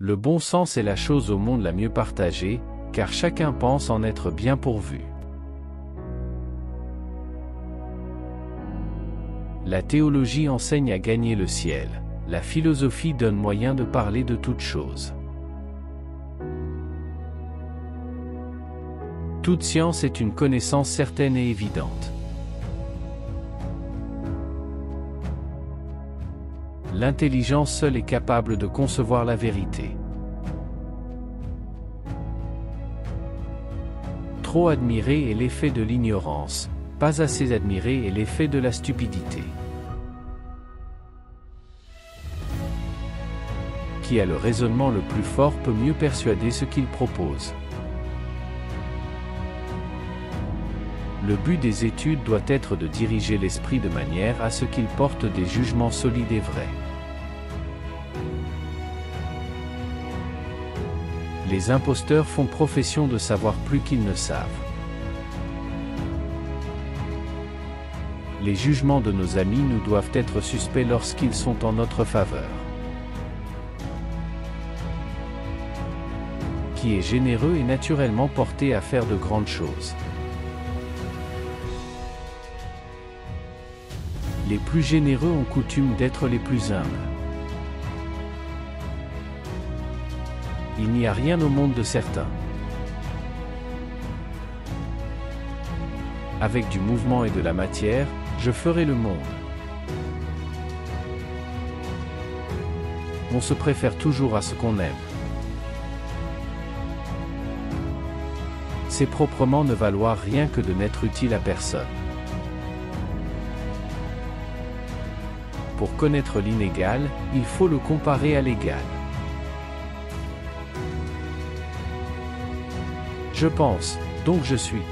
Le bon sens est la chose au monde la mieux partagée, car chacun pense en être bien pourvu. La théologie enseigne à gagner le ciel, la philosophie donne moyen de parler de toutes choses. Toute science est une connaissance certaine et évidente. L'intelligence seule est capable de concevoir la vérité. Trop admirer est l'effet de l'ignorance, pas assez admirer est l'effet de la stupidité. Qui a le raisonnement le plus fort peut mieux persuader ce qu'il propose. Le but des études doit être de diriger l'esprit de manière à ce qu'il porte des jugements solides et vrais. Les imposteurs font profession de savoir plus qu'ils ne savent. Les jugements de nos amis nous doivent être suspects lorsqu'ils sont en notre faveur. Qui est généreux est naturellement porté à faire de grandes choses. Les plus généreux ont coutume d'être les plus humbles. Il n'y a rien au monde de certain. Avec du mouvement et de la matière, je ferai le monde. On se préfère toujours à ce qu'on aime. C'est proprement ne valoir rien que de n'être utile à personne. Pour connaître l'inégal, il faut le comparer à l'égal. Je pense, donc je suis.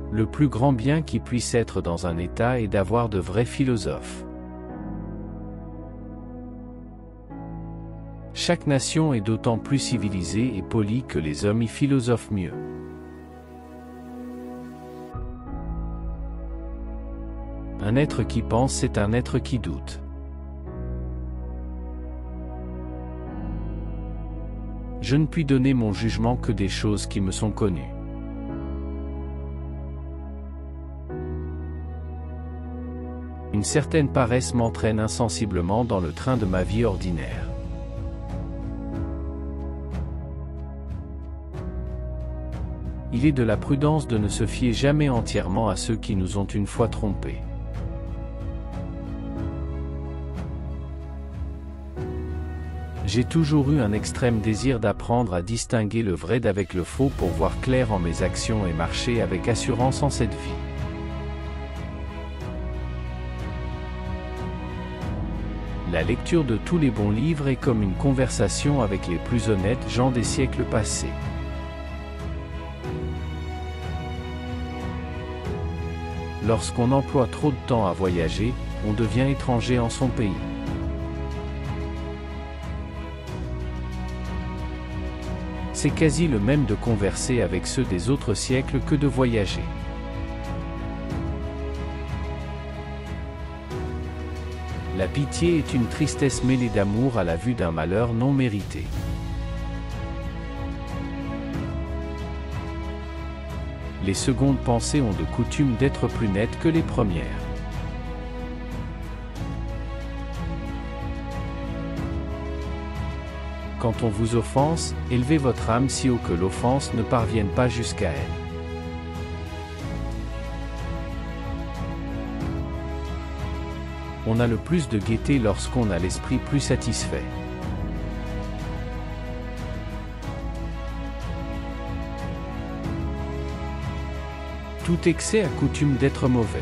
Le plus grand bien qui puisse être dans un État est d'avoir de vrais philosophes. Chaque nation est d'autant plus civilisée et polie que les hommes y philosophent mieux. Un être qui pense, c'est un être qui doute. Je ne puis donner mon jugement que des choses qui me sont connues. Une certaine paresse m'entraîne insensiblement dans le train de ma vie ordinaire. Il est de la prudence de ne se fier jamais entièrement à ceux qui nous ont une fois trompés. J'ai toujours eu un extrême désir d'apprendre à distinguer le vrai d'avec le faux pour voir clair en mes actions et marcher avec assurance en cette vie. La lecture de tous les bons livres est comme une conversation avec les plus honnêtes gens des siècles passés. Lorsqu'on emploie trop de temps à voyager, on devient étranger en son pays. C'est quasi le même de converser avec ceux des autres siècles que de voyager. La pitié est une tristesse mêlée d'amour à la vue d'un malheur non mérité. Les secondes pensées ont de coutume d'être plus nettes que les premières. Quand on vous offense, élevez votre âme si haut que l'offense ne parvienne pas jusqu'à elle. On a le plus de gaieté lorsqu'on a l'esprit plus satisfait. Tout excès a coutume d'être mauvais.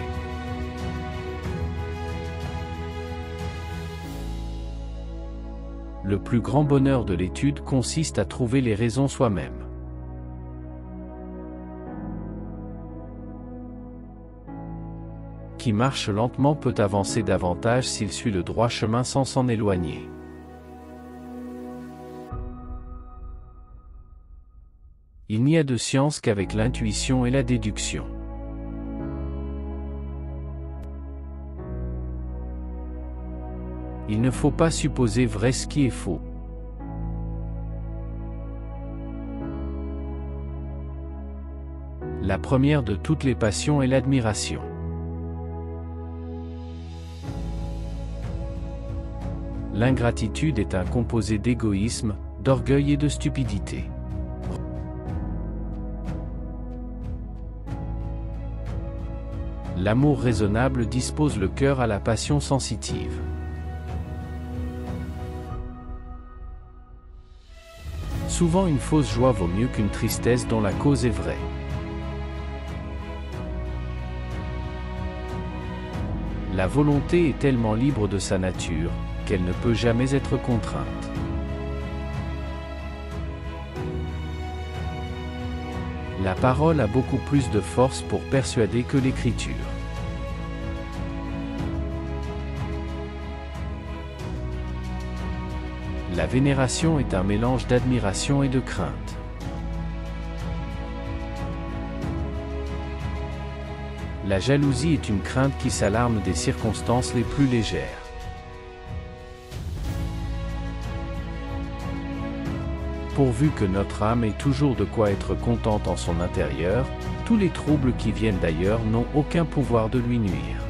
Le plus grand bonheur de l'étude consiste à trouver les raisons soi-même. Qui marche lentement peut avancer davantage s'il suit le droit chemin sans s'en éloigner. Il n'y a de science qu'avec l'intuition et la déduction. Il ne faut pas supposer vrai ce qui est faux. La première de toutes les passions est l'admiration. L'ingratitude est un composé d'égoïsme, d'orgueil et de stupidité. L'amour raisonnable dispose le cœur à la passion sensitive. Souvent une fausse joie vaut mieux qu'une tristesse dont la cause est vraie. La volonté est tellement libre de sa nature, qu'elle ne peut jamais être contrainte. La parole a beaucoup plus de force pour persuader que l'écriture. La vénération est un mélange d'admiration et de crainte. La jalousie est une crainte qui s'alarme des circonstances les plus légères. Pourvu que notre âme ait toujours de quoi être contente en son intérieur, tous les troubles qui viennent d'ailleurs n'ont aucun pouvoir de lui nuire.